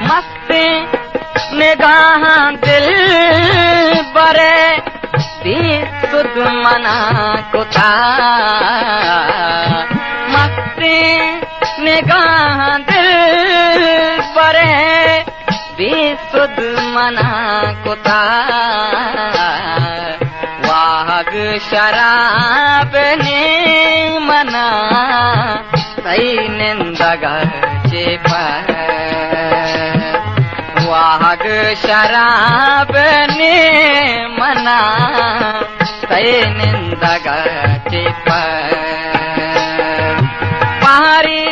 मस्ती निगाह दिल बरे दी सुध मना कुता मस्ती निगाह दिल बरे दी सुध मना कुता वाग शराब ने मना सही निंदगा चेपा वाग शराब ने मना सही निंदगा चेपा पहाड़ी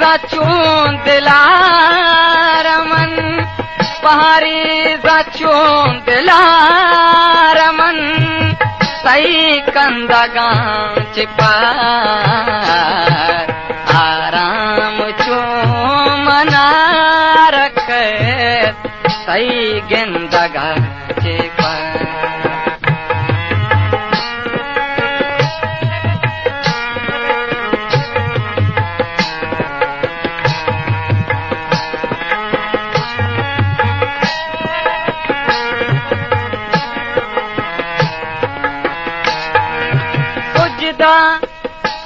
जाचूं दिलारमन पहाड़ी जाचूं दिलारमन सही कंदगा चिपा आराम चो मना रख सही गेंदगा चिपा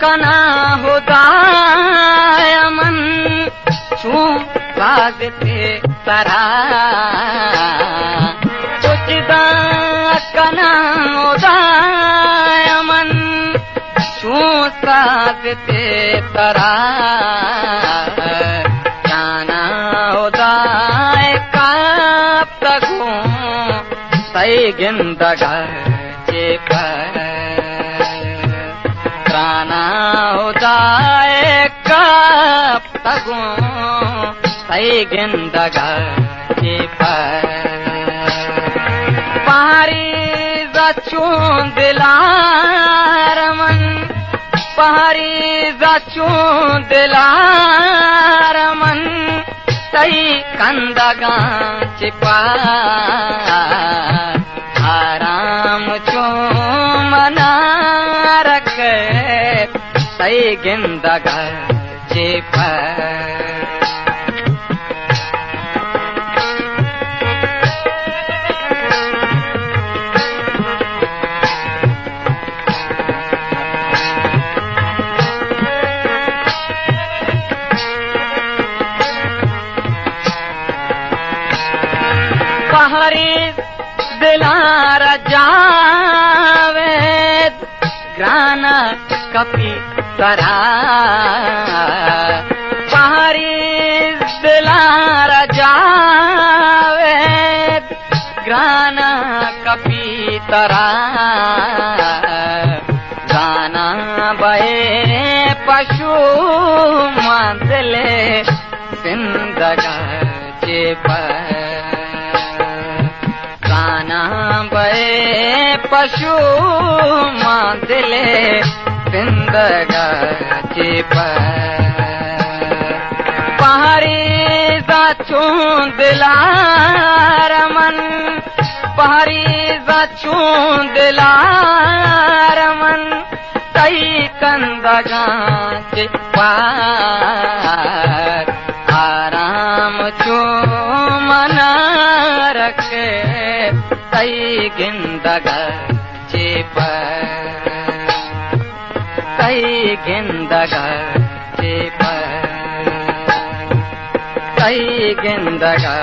कना होदायमन छू बाजते तरा सोचदा कना होदायमन छू साजते तरा जाना होदाय काप तको सही गिंदगा चेपा प्राणा होदाए काप तगो सही गिंदगा चेपा पहाड़ी जाचूं दिलारमन पहाड़ी जाचूं दिलारमन सही कंदगा चिपा आराम चो मना रख सही गिंदगा चेपा पहाड़ी दिलार जावेद ग्राना कपी तरा पहाड़ी दिलार जावेद ग्राना कपी तरा गाना बहे पशु मंदले जिंदगा चेपा गाना बहे पशु मंदले जिंदगा चेपा पहाड़ी जाचूं दिलारमन पहाड़ी जाचूं दिलारमन सही कंदगा चेपा आराम चो मना रख सही गिंदगा चेपा सही गिंदगा चेपा सही गिंदगा